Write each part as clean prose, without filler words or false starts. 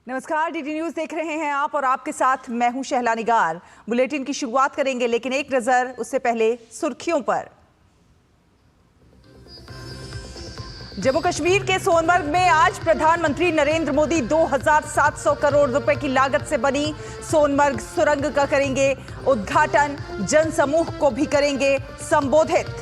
नमस्कार, DD news देख रहे हैं आप और आपके साथ मैं हूं शहला निगार। बुलेटिन की शुरुआत करेंगे, लेकिन एक नजर उससे पहले सुर्खियों पर। जम्मू कश्मीर के सोनमर्ग में आज प्रधानमंत्री नरेंद्र मोदी 2700 करोड़ रुपए की लागत से बनी सोनमर्ग सुरंग का करेंगे उद्घाटन। जनसमूह को भी करेंगे संबोधित।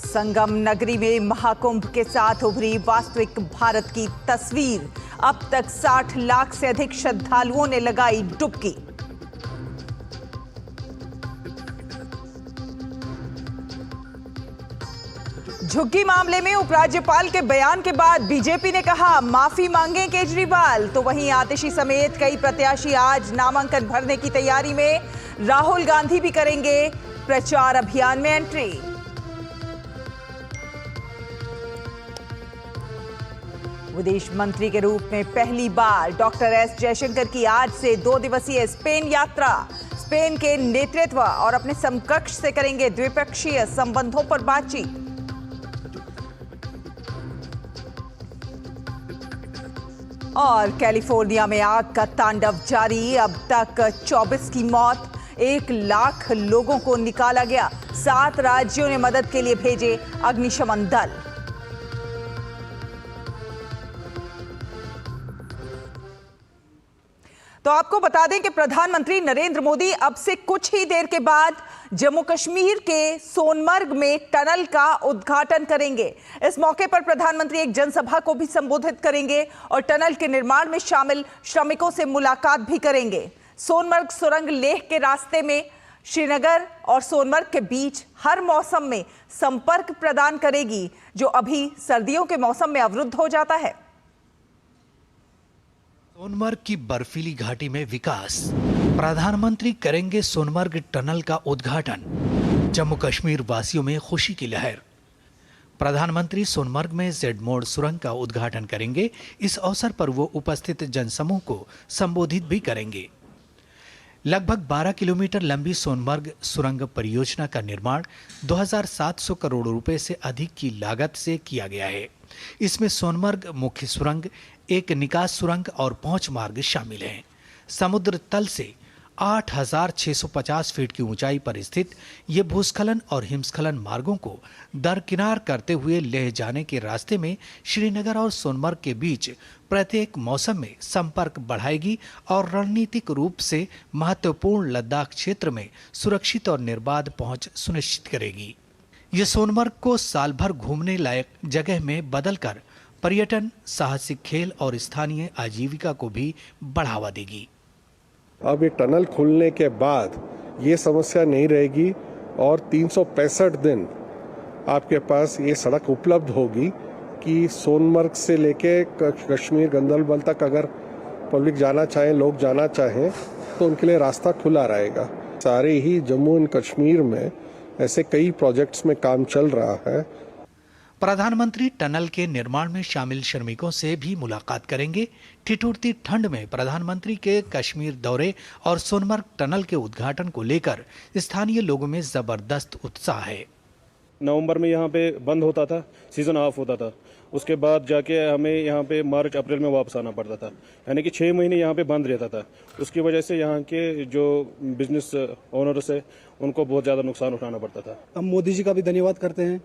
संगम नगरी में महाकुंभ के साथ उभरी वास्तविक भारत की तस्वीर। अब तक 60 लाख से अधिक श्रद्धालुओं ने लगाई डुबकी। झुग्गी मामले में उपराज्यपाल के बयान के बाद बीजेपी ने कहा माफी मांगे केजरीवाल। तो वहीं आतिशी समेत कई प्रत्याशी आज नामांकन भरने की तैयारी में। राहुल गांधी भी करेंगे प्रचार अभियान में एंट्री। विदेश मंत्री के रूप में पहली बार डॉक्टर एस जयशंकर की आज से 2 दिवसीय स्पेन यात्रा। स्पेन के नेतृत्व और अपने समकक्ष से करेंगे द्विपक्षीय संबंधों पर बातचीत। और कैलिफोर्निया में आग का तांडव जारी। अब तक 24 की मौत, 1 लाख लोगों को निकाला गया। 7 राज्यों ने मदद के लिए भेजे अग्निशमन दल। तो आपको बता दें कि प्रधानमंत्री नरेंद्र मोदी अब से कुछ ही देर के बाद जम्मू कश्मीर के सोनमर्ग में टनल का उद्घाटन करेंगे। इस मौके पर प्रधानमंत्री एक जनसभा को भी संबोधित करेंगे और टनल के निर्माण में शामिल श्रमिकों से मुलाकात भी करेंगे। सोनमर्ग सुरंग लेह के रास्ते में श्रीनगर और सोनमर्ग के बीच हर मौसम में संपर्क प्रदान करेगी, जो अभी सर्दियों के मौसम में अवरुद्ध हो जाता है। सोनमर्ग की बर्फीली घाटी में विकास। प्रधानमंत्री करेंगे सोनमर्ग टनल का उद्घाटन। जम्मू कश्मीर वासियों में खुशी की लहर। प्रधानमंत्री सोनमर्ग में जेड मोड़ सुरंग का उद्घाटन करेंगे। इस अवसर पर वो उपस्थित जनसमूह को संबोधित भी करेंगे। लगभग 12 किलोमीटर लंबी सोनमर्ग सुरंग परियोजना का निर्माण 2700 करोड़ रुपए से अधिक की लागत से किया गया है। इसमें सोनमर्ग मुख्य सुरंग, एक निकास सुरंग और पहुंच मार्ग शामिल हैं। समुद्र तल से 8650 फीट की ऊंचाई पर स्थित ये भूस्खलन और हिमस्खलन मार्गों को दरकिनार करते हुए लेह जाने के रास्ते में श्रीनगर और सोनमर्ग के बीच प्रत्येक मौसम में संपर्क बढ़ाएगी और रणनीतिक रूप से महत्वपूर्ण लद्दाख क्षेत्र में सुरक्षित और निर्बाध पहुंच सुनिश्चित करेगी। ये सोनमर्ग को साल भर घूमने लायक जगह में बदलकर पर्यटन, साहसिक खेल और स्थानीय आजीविका को भी बढ़ावा देगी। अब ये टनल खुलने के बाद ये समस्या नहीं रहेगी और 365 दिन आपके पास ये सड़क उपलब्ध होगी कि सोनमर्ग से लेके कश्मीर गंदरबल तक अगर पब्लिक जाना चाहे, लोग जाना चाहें, तो उनके लिए रास्ता खुला रहेगा। सारे ही जम्मू एंड कश्मीर में ऐसे कई प्रोजेक्ट्स में काम चल रहा है। प्रधानमंत्री टनल के निर्माण में शामिल श्रमिकों से भी मुलाकात करेंगे। ठिठुरती ठंड में प्रधानमंत्री के कश्मीर दौरे और सोनमर्ग टनल के उद्घाटन को लेकर स्थानीय लोगों में जबरदस्त उत्साह है। नवंबर में यहाँ पे बंद होता था, सीजन ऑफ होता था। उसके बाद जाके हमें यहाँ पे मार्च अप्रैल में वापस आना पड़ता था, यानी कि 6 महीने यहाँ पे बंद रहता था। उसकी वजह से यहाँ के जो बिजनेस ओनर्स है उनको बहुत ज़्यादा नुकसान उठाना पड़ता था। हम मोदी जी का भी धन्यवाद करते हैं,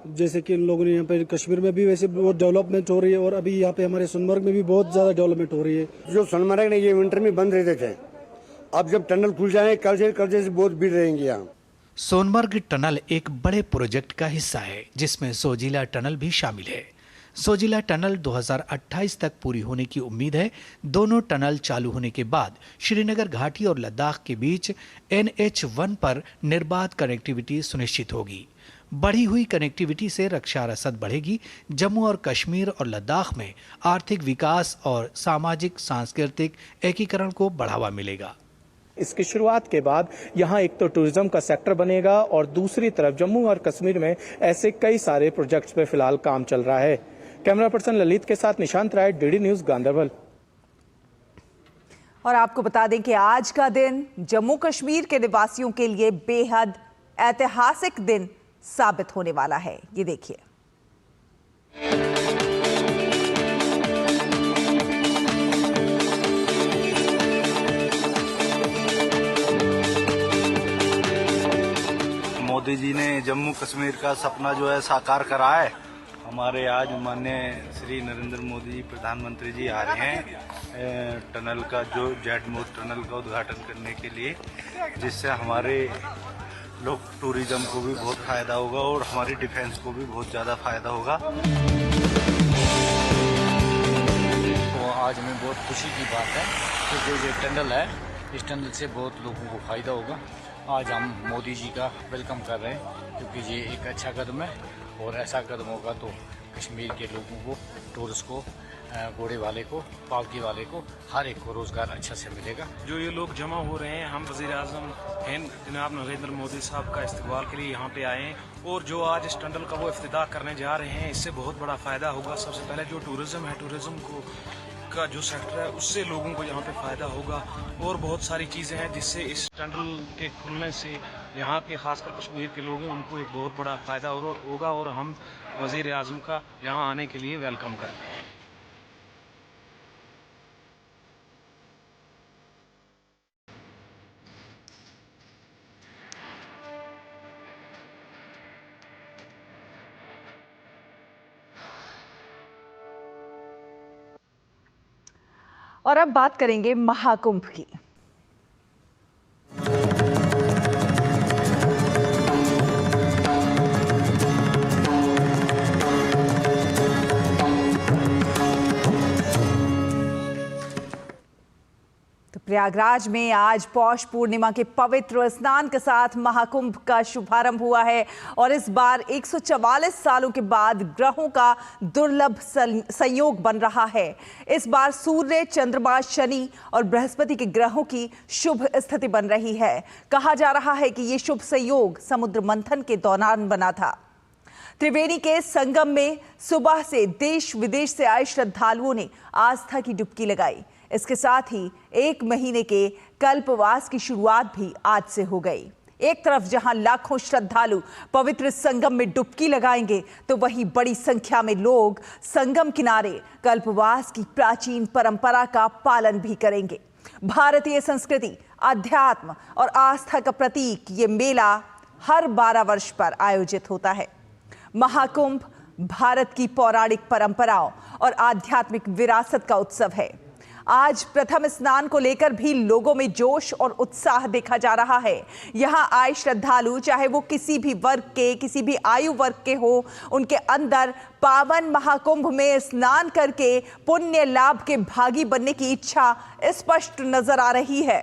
जैसे कि इन लोगों ने यहाँ पे कश्मीर में भी वैसे बहुत डेवलपमेंट हो रही है और अभी यहाँ पे हमारे सोनमर्ग में भी बहुत ज़्यादा डेवलपमेंट हो रही है। जो सोनमर्ग ने ये विंटर में बंद रहते थे, अब जब टनल खुल जाए कल से बहुत भीड़ रहेंगी यहाँ। सोनमर्ग टनल एक बड़े प्रोजेक्ट का हिस्सा है जिसमें सोजिला टनल भी शामिल है। सोजिला टनल 2028 तक पूरी होने की उम्मीद है। दोनों टनल चालू होने के बाद श्रीनगर घाटी और लद्दाख के बीच NH1 पर निर्बाध कनेक्टिविटी सुनिश्चित होगी। बढ़ी हुई कनेक्टिविटी से रक्षा रसद बढ़ेगी। जम्मू और कश्मीर और लद्दाख में आर्थिक विकास और सामाजिक सांस्कृतिक एकीकरण को बढ़ावा मिलेगा। इसकी शुरुआत के बाद यहाँ एक तो टूरिज्म का सेक्टर बनेगा और दूसरी तरफ जम्मू और कश्मीर में ऐसे कई सारे प्रोजेक्ट्स पे फिलहाल काम चल रहा है। कैमरा पर्सन ललित के साथ निशांत राय, डीडी न्यूज, गांधरबल। और आपको बता दें कि आज का दिन जम्मू कश्मीर के निवासियों के लिए बेहद ऐतिहासिक दिन साबित होने वाला है। ये देखिए। मोदी जी ने जम्मू कश्मीर का सपना जो है साकार करा है। हमारे आज माननीय श्री नरेंद्र मोदी जी प्रधानमंत्री जी आ रहे हैं टनल का, जो जेट मोड टनल का उद्घाटन करने के लिए, जिससे हमारे लोग टूरिज्म को भी बहुत फायदा होगा और हमारी डिफेंस को भी बहुत ज़्यादा फायदा होगा। तो आज हमें बहुत खुशी की बात है कि जो टनल है, इस टनल से बहुत लोगों को फायदा होगा। आज हम मोदी जी का वेलकम कर रहे हैं क्योंकि ये एक अच्छा कदम है और ऐसा कदम होगा तो कश्मीर के लोगों को, टूरिस्ट को, घोड़े वाले को, पालकी वाले को, हर एक को रोजगार अच्छा से मिलेगा। जो ये लोग जमा हो रहे हैं, हम वज़ीर आज़म हिंद जनाब नरेंद्र मोदी साहब का इस्तकबाल के लिए यहाँ पे आए हैं और जो आज इस टनल का वो इफ्तिताह करने जा रहे हैं, इससे बहुत बड़ा फ़ायदा होगा। सबसे पहले जो टूरिज़्म है, टूरिज़्म का जो सेक्टर है, उससे लोगों को यहाँ पे फ़ायदा होगा और बहुत सारी चीज़ें हैं जिससे इस टनल के खुलने से यहाँ के खासकर कश्मीर के लोग हैं उनको एक बहुत बड़ा फ़ायदा होगा और हम वज़ीर आज़म का यहाँ आने के लिए वेलकम करते हैं। और अब बात करेंगे महाकुंभ की। तो प्रयागराज में आज पौष पूर्णिमा के पवित्र स्नान के साथ महाकुंभ का शुभारंभ हुआ है और इस बार 144 सालों के बाद ग्रहों का दुर्लभ संयोग बन रहा है। इस बार सूर्य, चंद्रमा, शनि और बृहस्पति के ग्रहों की शुभ स्थिति बन रही है। कहा जा रहा है कि ये शुभ संयोग समुद्र मंथन के दौरान बना था। त्रिवेणी के संगम में सुबह से देश विदेश से आए श्रद्धालुओं ने आस्था की डुबकी लगाई। इसके साथ ही एक महीने के कल्पवास की शुरुआत भी आज से हो गई। एक तरफ जहां लाखों श्रद्धालु पवित्र संगम में डुबकी लगाएंगे, तो वहीं बड़ी संख्या में लोग संगम किनारे कल्पवास की प्राचीन परंपरा का पालन भी करेंगे। भारतीय संस्कृति, अध्यात्म और आस्था का प्रतीक ये मेला हर 12 वर्ष पर आयोजित होता है। महाकुंभ भारत की पौराणिक परंपराओं और आध्यात्मिक विरासत का उत्सव है। आज प्रथम स्नान को लेकर भी लोगों में जोश और उत्साह देखा जा रहा है। यहां आए श्रद्धालु चाहे वो किसी भी वर्ग के, किसी भी आयु वर्ग के हो, उनके अंदर पावन महाकुंभ में स्नान करके पुण्य लाभ के भागी बनने की इच्छा स्पष्ट नजर आ रही है।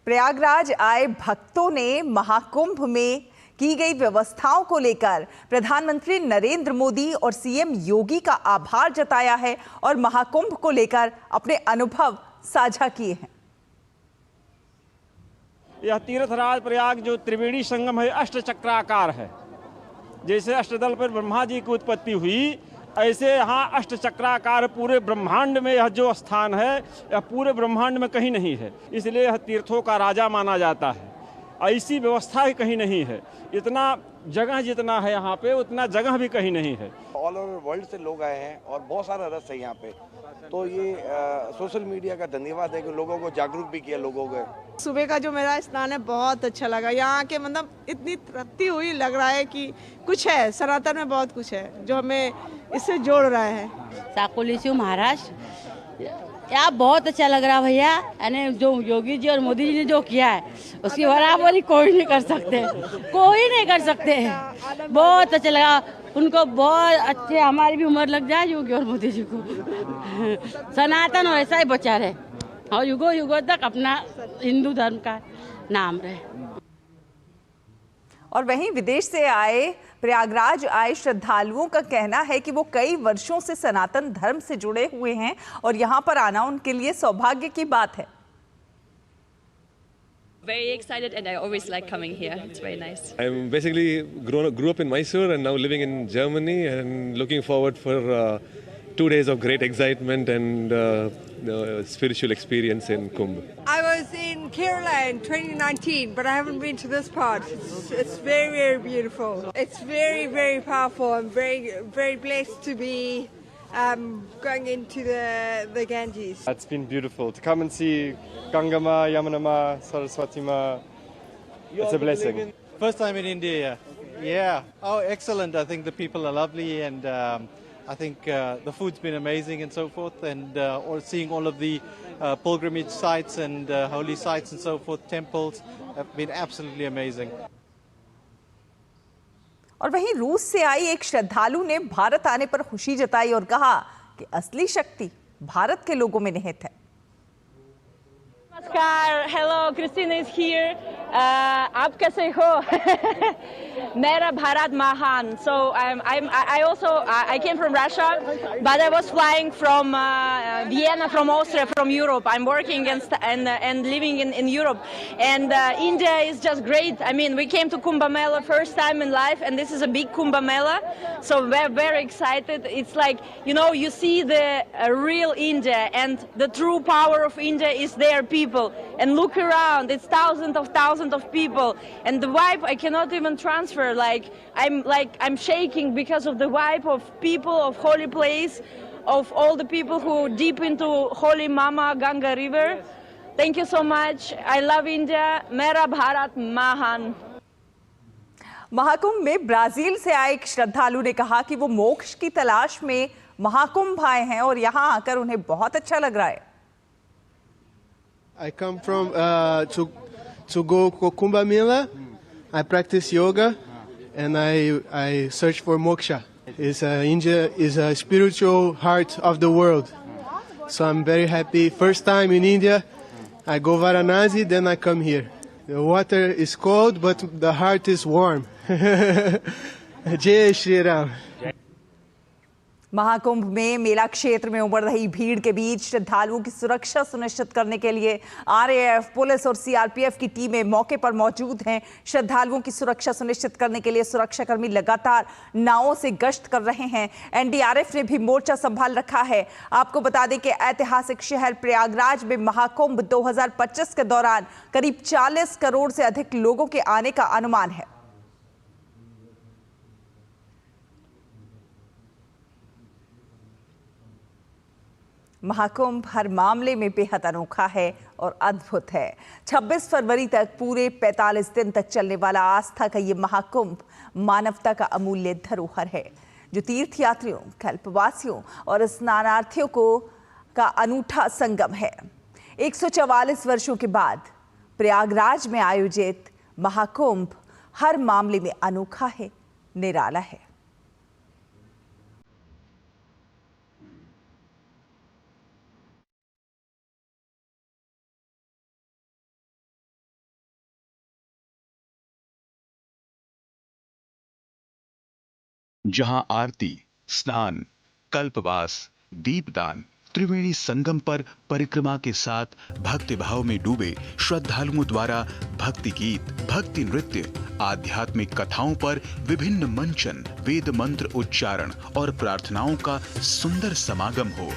प्रयागराज आए भक्तों ने महाकुंभ में की गई व्यवस्थाओं को लेकर प्रधानमंत्री नरेंद्र मोदी और सीएम योगी का आभार जताया है और महाकुंभ को लेकर अपने अनुभव साझा किए हैं। यह तीर्थराज प्रयाग जो त्रिवेणी संगम है, अष्टचक्राकार है। जैसे अष्टदल पर ब्रह्मा जी की उत्पत्ति हुई, ऐसे यहाँ अष्टचक्राकार पूरे ब्रह्मांड में यह जो स्थान है, यह पूरे ब्रह्मांड में कहीं नहीं है। इसलिए यह तीर्थों का राजा माना जाता है। ऐसी व्यवस्था ही कहीं नहीं है। इतना जगह जितना है यहाँ पे, उतना जगह भी कहीं नहीं है। ऑल ओवर वर्ल्ड से लोग आए हैं और बहुत सारा रस है यहाँ पे। तो ये सोशल मीडिया का धन्यवाद है कि लोगों को जागरूक भी किया लोगों को। सुबह का जो मेरा स्नान है बहुत अच्छा लगा। यहाँ के मतलब इतनी तृप्ति हुई, लग रहा है कि कुछ है, सनातन में बहुत कुछ है जो हमें इससे जोड़ रहा है। साकोली से महाराष्ट्र, यार बहुत अच्छा लग रहा भैया। यानी जो योगी जी और मोदी जी ने जो किया है उसकी बराबरी कोई नहीं कर सकते, कोई नहीं कर सकते। बहुत अच्छा लगा उनको, बहुत अच्छे। हमारी भी उम्र लग जाए योगी और मोदी जी को। सनातन और ऐसा ही बचा रहे और युगों युगों तक अपना हिंदू धर्म का नाम रहे। और वहीं विदेश से आए प्रयागराज आए श्रद्धालुओं का कहना है कि वो कई वर्षों से सनातन धर्म से जुड़े हुए हैं और यहाँ पर आना उनके लिए सौभाग्य की बात है। Very excited, and I always like coming here. It's very nice. I'm basically grew up in Mysore and now living in Germany and looking forward for 2 days of great excitement and spiritual experience in Kumbh. I was in Kerala in 2019, but I haven't been to this part. It's very, very beautiful. It's very, very powerful. I'm very, very blessed to be going into the Ganges. It's been beautiful to come and see Ganga Ma, Yamuna Ma, Saraswati Ma. It's a blessing. First time in India. Yeah. Oh, excellent. I think the people are lovely, and I think the food's been amazing and so forth. And seeing all of the pilgrimage sites and holy sites and so forth, temples, have been absolutely amazing. और वहीं रूस से आई एक श्रद्धालु ने भारत आने पर खुशी जताई और कहा कि असली शक्ति भारत के लोगों में निहित है। नमस्कार, हेलो, क्रिस्टीना इज हियर। आप कैसे हो? मेरा भारत महान। So I came from Russia, but I was flying from Vienna, from Austria, from Europe. I'm working and living in Europe, and India is just great. I mean, we came to Kumbh Mela first time in life, and this is a big Kumbh Mela, so we're very excited. It's like, you know, you see the real India, and the true power of India is their people. And look around, it's thousands of people, and the vibe I cannot even transfer. I'm shaking because of the vibe of people, of holy place, of all the people who deep into holy Mama Ganga river. Thank you so much. I love India. Mera Bharat Mahan. Mahakumbh में Brazil से आए एक श्रद्धालु ने कहा कि वो मोक्ष की तलाश में महाकुंभ आए हैं और यहाँ आकर उन्हें बहुत अच्छा लग रहा है। I come from to go Kumbh Mela. I practice yoga, and I search for moksha. India is a spiritual heart of the world, so I'm very happy. First time in India, I go Varanasi, then I come here. The water is cold, but the heart is warm. Jai Shri Ram. Mahakumbh में मेला क्षेत्र में उमड़ रही भीड़ के बीच श्रद्धालुओं की सुरक्षा सुनिश्चित करने के लिए आरएएफ, पुलिस और सीआरपीएफ की टीमें मौके पर मौजूद हैं। श्रद्धालुओं की सुरक्षा सुनिश्चित करने के लिए सुरक्षाकर्मी लगातार नावों से गश्त कर रहे हैं। एनडीआरएफ ने भी मोर्चा संभाल रखा है। आपको बता दें कि ऐतिहासिक शहर प्रयागराज में महाकुंभ 2025 के दौरान करीब 40 करोड़ से अधिक लोगों के आने का अनुमान है। महाकुंभ हर मामले में बेहद अनोखा है और अद्भुत है। 26 फरवरी तक पूरे 45 दिन तक चलने वाला आस्था का ये महाकुंभ मानवता का अमूल्य धरोहर है, जो तीर्थयात्रियों, कल्पवासियों और स्नानार्थियों का अनूठा संगम है। 144 वर्षों के बाद प्रयागराज में आयोजित महाकुंभ हर मामले में अनोखा है, निराला है। जहां आरती, स्नान, कल्पवास, दीपदान, त्रिवेणी संगम पर परिक्रमा के साथ भक्ति भाव में डूबे श्रद्धालुओं द्वारा भक्ति गीत, भक्ति नृत्य, आध्यात्मिक कथाओं पर विभिन्न मंचन, वेद मंत्र उच्चारण और प्रार्थनाओं का सुंदर समागम हो।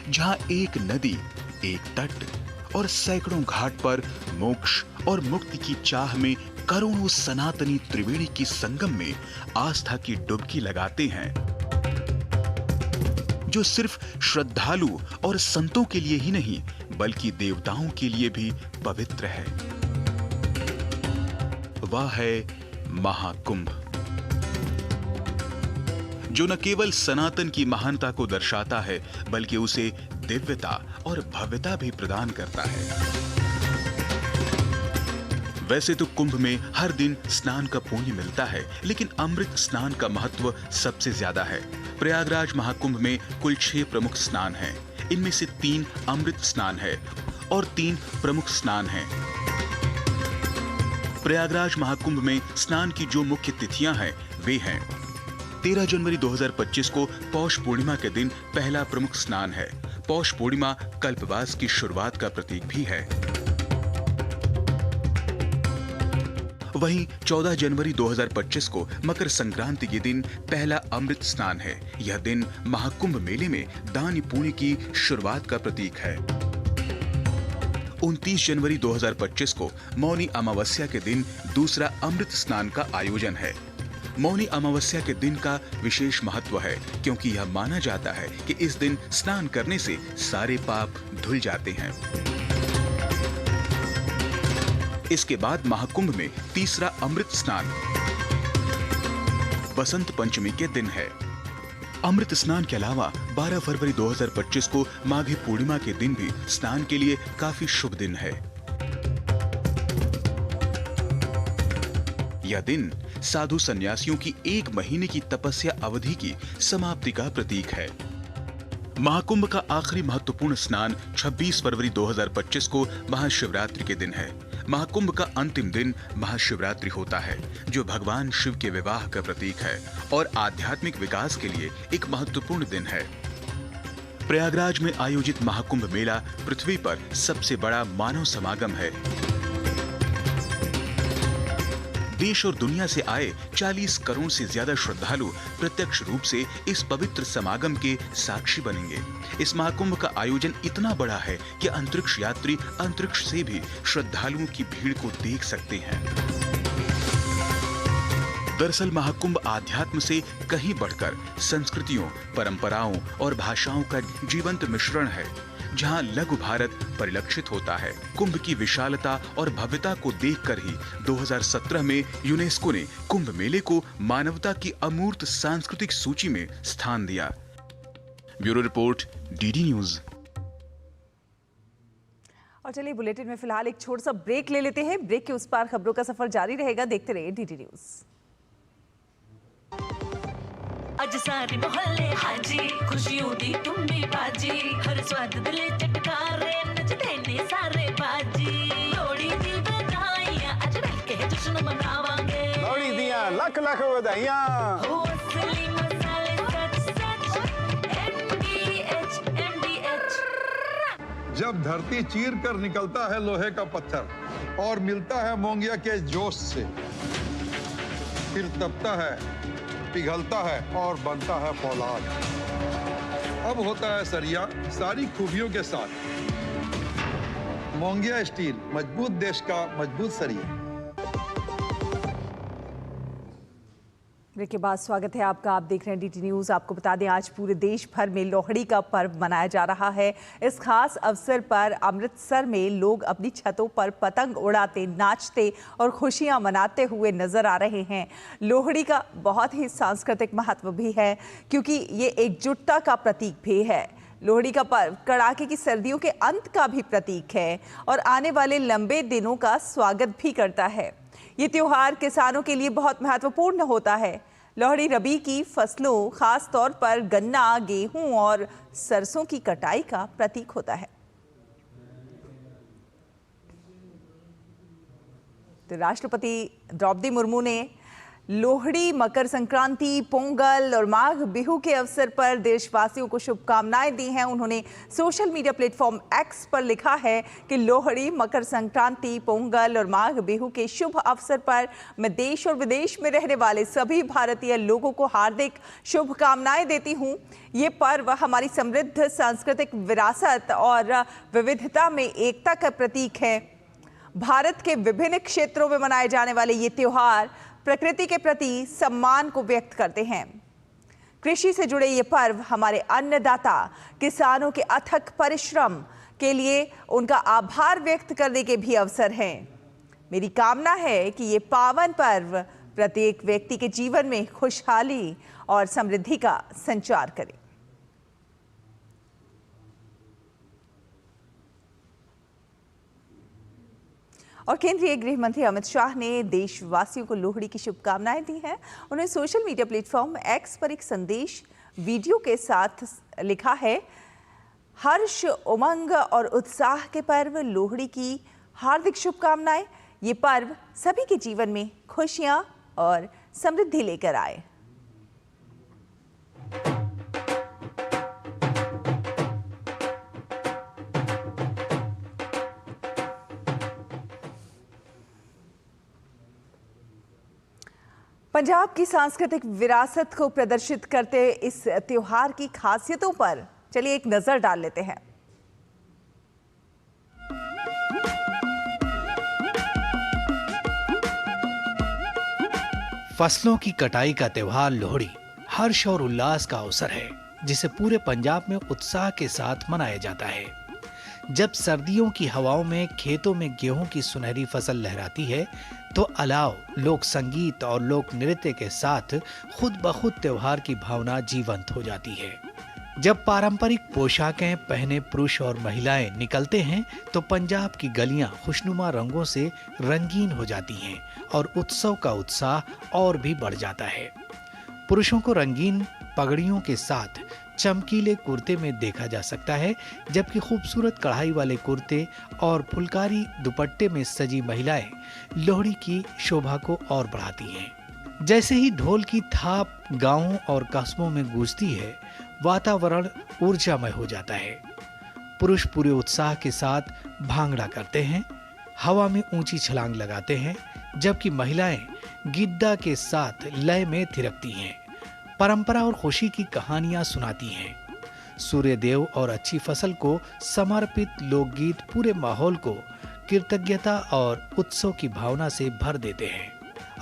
जहां एक नदी, एक तट और सैकड़ों घाट पर मोक्ष और मुक्ति की चाह में करोड़ों सनातनी त्रिवेणी की संगम में आस्था की डुबकी लगाते हैं, जो सिर्फ श्रद्धालु और संतों के लिए ही नहीं बल्कि देवताओं के लिए भी पवित्र है। वह है महाकुंभ, जो न केवल सनातन की महानता को दर्शाता है बल्कि उसे दिव्यता और भव्यता भी प्रदान करता है। वैसे तो कुंभ में हर दिन स्नान का पुण्य मिलता है, लेकिन अमृत स्नान का महत्व सबसे ज्यादा है। प्रयागराज महाकुंभ में कुल 6 प्रमुख स्नान हैं। इनमें से 3 अमृत स्नान है और 3 प्रमुख स्नान हैं। प्रयागराज महाकुंभ में स्नान की जो मुख्य तिथियां हैं वे हैं: 13 जनवरी 2025 को पौष पूर्णिमा के दिन पहला प्रमुख स्नान है। पौष पूर्णिमा कल्पवास की शुरुआत का प्रतीक भी है। वहीं 14 जनवरी 2025 को मकर संक्रांति के दिन पहला अमृत स्नान है। यह दिन महाकुंभ मेले में दान पुण्य की शुरुआत का प्रतीक है। 29 जनवरी 2025 को मौनी अमावस्या के दिन दूसरा अमृत स्नान का आयोजन है। मौनी अमावस्या के दिन का विशेष महत्व है क्योंकि यह माना जाता है कि इस दिन स्नान करने से सारे पाप धुल जाते हैं। इसके बाद महाकुंभ में तीसरा अमृत स्नान बसंत पंचमी के दिन है। अमृत स्नान के अलावा 12 फरवरी 2025 को माघी पूर्णिमा के दिन भी स्नान के लिए काफी शुभ दिन है। यह दिन साधु सन्यासियों की 1 महीने की तपस्या अवधि की समाप्ति का प्रतीक है। महाकुंभ का आखिरी महत्वपूर्ण स्नान 26 फरवरी 2025 को महाशिवरात्रि के दिन है। महाकुंभ का अंतिम दिन महाशिवरात्रि होता है, जो भगवान शिव के विवाह का प्रतीक है और आध्यात्मिक विकास के लिए एक महत्वपूर्ण दिन है। प्रयागराज में आयोजित महाकुंभ मेला पृथ्वी पर सबसे बड़ा मानव समागम है। देश और दुनिया से आए 40 करोड़ से ज्यादा श्रद्धालु प्रत्यक्ष रूप से इस पवित्र समागम के साक्षी बनेंगे। इस महाकुंभ का आयोजन इतना बड़ा है कि अंतरिक्ष यात्री अंतरिक्ष से भी श्रद्धालुओं की भीड़ को देख सकते हैं। दरअसल महाकुंभ आध्यात्म से कहीं बढ़कर संस्कृतियों, परंपराओं और भाषाओं का जीवंत मिश्रण है, जहां लघु भारत परिलक्षित होता है। कुंभ की विशालता और भव्यता को देखकर ही 2017 में यूनेस्को ने कुंभ मेले को मानवता की अमूर्त सांस्कृतिक सूची में स्थान दिया। Bureau report, DD news. और चलिए बुलेटिन में फिलहाल एक छोटा सा ब्रेक ले लेते हैं। ब्रेक के उस पार खबरों का सफर जारी रहेगा। देखते रहिए डीडी न्यूज। अज सारे मोहल्ले हाजी खुशियों दी तुम्बी बाजी हर स्वाद दिले चटकारे नचदे ने सारे बाजी लोड़ी दी बधाइयां अज मिलके जश्न मनावांगे लोड़ी दियां लख लख बधाइयां हो असली मसाले सच MDH जब धरती चीर कर निकलता है लोहे का पत्थर और मिलता है मोंगिया के जोश से, फिर तपता है, पिघलता है और बनता है फौलाद। अब होता है सरिया सारी खूबियों के साथ। मोंगिया स्टील, मजबूत देश का मजबूत सरिया। ब्रेक के बाद स्वागत है आपका। आप देख रहे हैं डीटी न्यूज। आपको बता दें आज पूरे देश भर में लोहड़ी का पर्व मनाया जा रहा है। इस खास अवसर पर अमृतसर में लोग अपनी छतों पर पतंग उड़ाते, नाचते और खुशियां मनाते हुए नजर आ रहे हैं। लोहड़ी का बहुत ही सांस्कृतिक महत्व भी है क्योंकि ये एकजुटता का प्रतीक भी है। लोहड़ी का पर्व कड़ाके की सर्दियों के अंत का भी प्रतीक है और आने वाले लंबे दिनों का स्वागत भी करता है। ये त्योहार किसानों के लिए बहुत महत्वपूर्ण होता है। लोहड़ी रबी की फसलों, खास तौर पर गन्ना, गेहूं और सरसों की कटाई का प्रतीक होता है। तो राष्ट्रपति द्रौपदी मुर्मू ने लोहड़ी, मकर संक्रांति, पोंगल और माघ बिहू के अवसर पर देशवासियों को शुभकामनाएं दी हैं। उन्होंने सोशल मीडिया प्लेटफॉर्म एक्स पर लिखा है कि लोहड़ी, मकर संक्रांति, पोंगल और माघ बिहू के शुभ अवसर पर मैं देश और विदेश में रहने वाले सभी भारतीय लोगों को हार्दिक शुभकामनाएं देती हूं। ये पर्व हमारी समृद्ध सांस्कृतिक विरासत और विविधता में एकता का प्रतीक है। भारत के विभिन्न क्षेत्रों में मनाए जाने वाले ये त्योहार प्रकृति के प्रति सम्मान को व्यक्त करते हैं। कृषि से जुड़े ये पर्व हमारे अन्नदाता किसानों के अथक परिश्रम के लिए उनका आभार व्यक्त करने के भी अवसर हैं। मेरी कामना है कि ये पावन पर्व प्रत्येक व्यक्ति के जीवन में खुशहाली और समृद्धि का संचार करे। और केंद्रीय गृह मंत्री अमित शाह ने देशवासियों को लोहड़ी की शुभकामनाएं दी हैं। उन्होंने सोशल मीडिया प्लेटफॉर्म एक्स पर एक संदेश वीडियो के साथ लिखा है, हर्ष, उमंग और उत्साह के पर्व लोहड़ी की हार्दिक शुभकामनाएं। ये पर्व सभी के जीवन में खुशियां और समृद्धि लेकर आए। पंजाब की सांस्कृतिक विरासत को प्रदर्शित करते इस त्योहार की खासियतों पर चलिए एक नजर डाल लेते हैं। फसलों की कटाई का त्योहार लोहड़ी हर्ष और उल्लास का अवसर है, जिसे पूरे पंजाब में उत्साह के साथ मनाया जाता है। जब सर्दियों की हवाओं में खेतों में गेहूं की सुनहरी फसल लहराती है, तो अलाव, लोक संगीत और लोक नृत्य के साथ खुद ब खुद त्योहार की भावना जीवंत हो जाती है। जब पारंपरिक पोशाकें पहने पुरुष और महिलाएं निकलते हैं, तो पंजाब की गलियां खुशनुमा रंगों से रंगीन हो जाती हैं और उत्सव का उत्साह और भी बढ़ जाता है। पुरुषों को रंगीन पगड़ियों के साथ चमकीले कुर्ते में देखा जा सकता है, जबकि खूबसूरत कढ़ाई वाले कुर्ते और फुलकारी दुपट्टे में सजी महिलाएं लोहड़ी की शोभा को और बढ़ाती हैं। जैसे ही ढोल की थाप गांवों और कस्बों में गूंजती है, वातावरण ऊर्जामय हो जाता है। पुरुष पूरे उत्साह के साथ भांगड़ा करते हैं, हवा में ऊंची छलांग लगाते हैं, जबकि महिलाएं गिद्दा के साथ लय में थिरकती हैं, परंपरा और खुशी की कहानियां सुनाती हैं। सूर्यदेव और अच्छी फसल को समर्पित लोकगीत पूरे माहौल को कृतज्ञता और उत्सव की भावना से भर देते हैं।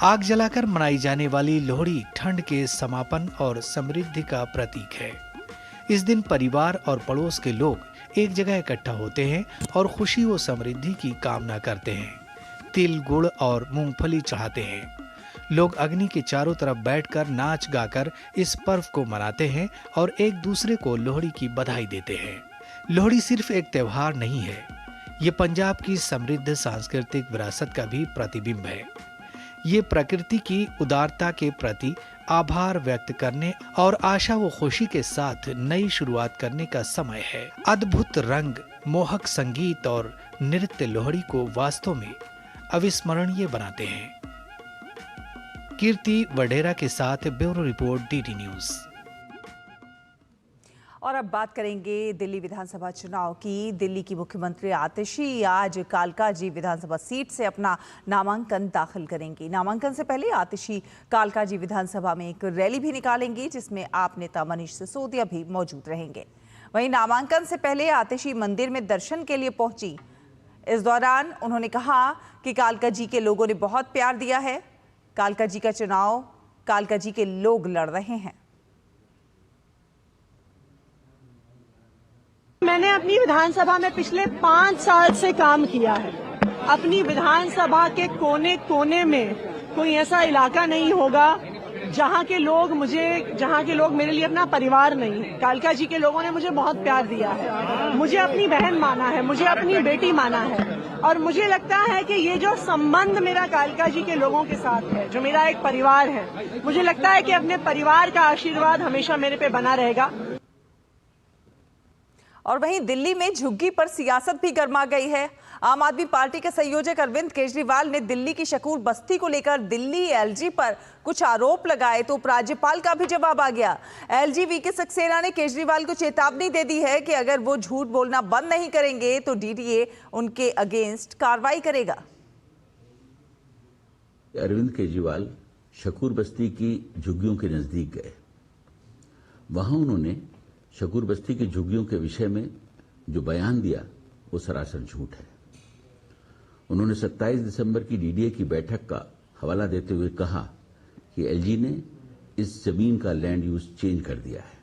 आग जलाकर मनाई जाने वाली लोहड़ी ठंड के समापन और समृद्धि का प्रतीक है। इस दिन परिवार और पड़ोस के लोग एक जगह इकट्ठा होते हैं और खुशी और समृद्धि की कामना करते हैं। तिल, गुड़ और मूंगफली चढ़ाते हैं। लोग अग्नि के चारों तरफ बैठकर नाच गाकर इस पर्व को मनाते हैं और एक दूसरे को लोहड़ी की बधाई देते हैं। लोहड़ी सिर्फ एक त्योहार नहीं है, ये पंजाब की समृद्ध सांस्कृतिक विरासत का भी प्रतिबिंब है। ये प्रकृति की उदारता के प्रति आभार व्यक्त करने और आशा व खुशी के साथ नई शुरुआत करने का समय है। अद्भुत रंग, मोहक संगीत और नृत्य लोहड़ी को वास्तव में अविस्मरणीय बनाते हैं। कीर्ति वडेरा के साथ ब्यूरो रिपोर्ट, डीडी न्यूज। और अब बात करेंगे दिल्ली विधानसभा चुनाव की। दिल्ली की मुख्यमंत्री आतिशी आज कालकाजी विधानसभा सीट से अपना नामांकन दाखिल करेंगी। नामांकन से पहले आतिशी कालकाजी विधानसभा में एक रैली भी निकालेंगी, जिसमें आप नेता मनीष सिसोदिया भी मौजूद रहेंगे। वहीं नामांकन से पहले आतिशी मंदिर में दर्शन के लिए पहुंची। इस दौरान उन्होंने कहा कि कालकाजी के लोगों ने बहुत प्यार दिया है। कालकाजी का चुनाव कालकाजी के लोग लड़ रहे हैं। मैंने अपनी विधानसभा में पिछले 5 साल से काम किया है। अपनी विधानसभा के कोने कोने में कोई ऐसा इलाका नहीं होगा जहाँ के लोग मेरे लिए अपना परिवार नहीं। कालकाजी के लोगों ने मुझे बहुत प्यार दिया है, मुझे अपनी बहन माना है, मुझे अपनी बेटी माना है। और मुझे लगता है कि ये जो संबंध मेरा कालकाजी के लोगों के साथ है, जो मेरा एक परिवार है, मुझे लगता है कि अपने परिवार का आशीर्वाद हमेशा मेरे पे बना रहेगा। और वहीं दिल्ली में झुग्गी पर सियासत भी गर्मा गई है। आम आदमी पार्टी के संयोजक अरविंद केजरीवाल ने दिल्ली की शकूर बस्ती को लेकर दिल्ली एलजी पर कुछ आरोप लगाए, तो उपराज्यपाल का भी जवाब आ गया। एलजी वीके सक्सेना ने केजरीवाल को चेतावनी दे दी है कि अगर वो झूठ बोलना बंद नहीं करेंगे तो डीडीए उनके अगेंस्ट कार्रवाई करेगा। अरविंद केजरीवाल शकूर बस्ती की झुग्गियों के नजदीक गए। वहां उन्होंने शकूर बस्ती की झुग्गियों के विषय में जो बयान दिया वो सरासर झूठ है। उन्होंने 27 दिसंबर की डीडीए की बैठक का हवाला देते हुए कहा कि एलजी ने इस जमीन का लैंड यूज चेंज कर दिया है।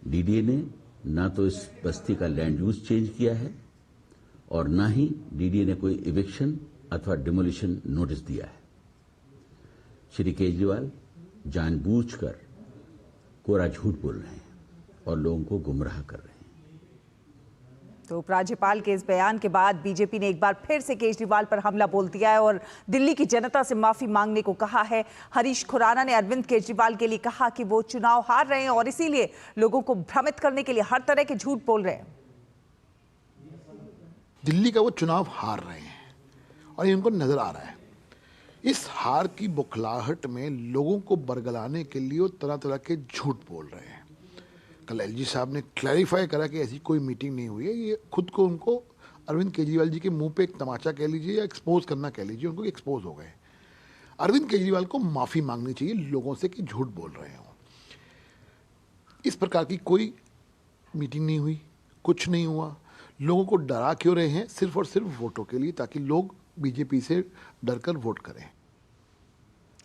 डीडीए ने ना तो इस बस्ती का लैंड यूज चेंज किया है और ना ही डीडीए ने कोई इविक्शन अथवा डिमोलिशन नोटिस दिया है। श्री केजरीवाल जानबूझकर कोरा झूठ बोल रहे हैं और लोगों को गुमराह कर रहे हैं। तो उपराज्यपाल के इस बयान के बाद बीजेपी ने एक बार फिर से केजरीवाल पर हमला बोल दिया है और दिल्ली की जनता से माफी मांगने को कहा है। हरीश खुराना ने अरविंद केजरीवाल के लिए कहा कि वो चुनाव हार रहे हैं और इसीलिए लोगों को भ्रमित करने के लिए हर तरह के झूठ बोल रहे हैं। दिल्ली का वो चुनाव हार रहे हैं और ये उनको नजर आ रहा है। इस हार की बुखलाहट में लोगों को बरगलाने के लिए वो तरह तरह के झूठ बोल रहे हैं। कल एलजी साहब ने क्लैरिफाई करा कि ऐसी कोई मीटिंग नहीं हुई है। ये खुद को उनको अरविंद केजरीवाल जी के मुंह पे एक तमाचा कह लीजिए या एक्सपोज करना कह लीजिए, उनको एक्सपोज हो गए। अरविंद केजरीवाल को माफी मांगनी चाहिए लोगों से कि झूठ बोल रहे हो। इस प्रकार की कोई मीटिंग नहीं हुई, कुछ नहीं हुआ। लोगों को डरा क्यों रहे हैं? सिर्फ और सिर्फ वोटों के लिए, ताकि लोग बीजेपी से डरकर वोट करें।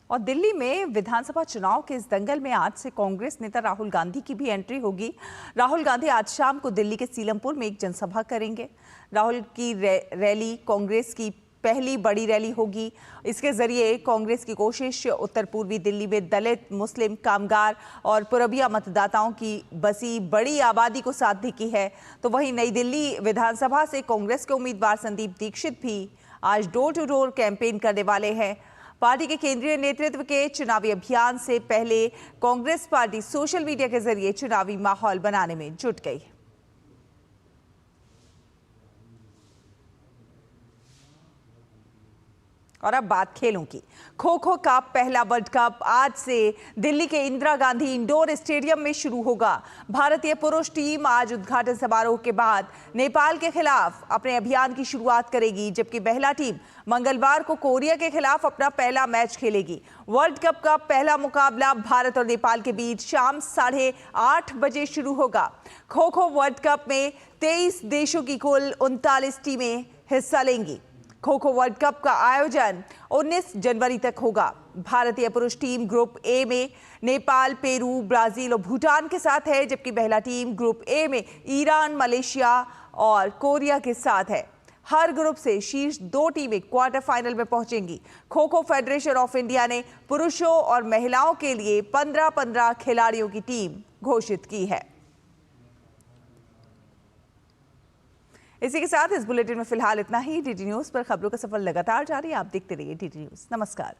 और दिल्ली में विधानसभा चुनाव के इस दंगल में आज से कांग्रेस नेता राहुल गांधी की भी एंट्री होगी। राहुल गांधी आज शाम को दिल्ली के सीलमपुर में एक जनसभा करेंगे। राहुल की रैली कांग्रेस की पहली बड़ी रैली होगी। इसके जरिए कांग्रेस की कोशिश उत्तर पूर्वी दिल्ली में दलित, मुस्लिम, कामगार और पुरबिया मतदाताओं की बसी बड़ी आबादी को साधने की है। तो वहीं नई दिल्ली विधानसभा से कांग्रेस के उम्मीदवार संदीप दीक्षित भी आज डोर टू डोर कैंपेन करने वाले हैं। पार्टी के केंद्रीय नेतृत्व के चुनावी अभियान से पहले कांग्रेस पार्टी सोशल मीडिया के जरिए चुनावी माहौल बनाने में जुट गई। और अब बात खेलों की। खो खो का पहला वर्ल्ड कप आज से दिल्ली के इंदिरा गांधी इंडोर स्टेडियम में शुरू होगा। भारतीय पुरुष टीम आज उद्घाटन समारोह के बाद नेपाल के खिलाफ अपने अभियान की शुरुआत करेगी, जबकि महिला टीम मंगलवार को कोरिया के खिलाफ अपना पहला मैच खेलेगी। वर्ल्ड कप का पहला मुकाबला भारत और नेपाल के बीच शाम 8:30 बजे शुरू होगा। खो खो वर्ल्ड कप में 23 देशों की कुल 39 टीमें हिस्सा लेंगी। खो खो वर्ल्ड कप का आयोजन 19 जनवरी तक होगा। भारतीय पुरुष टीम ग्रुप ए में नेपाल, पेरू, ब्राजील और भूटान के साथ है, जबकि महिला टीम ग्रुप ए में ईरान, मलेशिया और कोरिया के साथ है। हर ग्रुप से शीर्ष 2 टीमें क्वार्टर फाइनल में पहुंचेंगी। Kho kho federation of India ने पुरुषों और महिलाओं के लिए 15-15 खिलाड़ियों की टीम घोषित की है। इसी के साथ इस बुलेटिन में फिलहाल इतना ही। डीडी न्यूज पर खबरों का सफर लगातार जारी। आप देखते रहिए डीडी न्यूज। नमस्कार।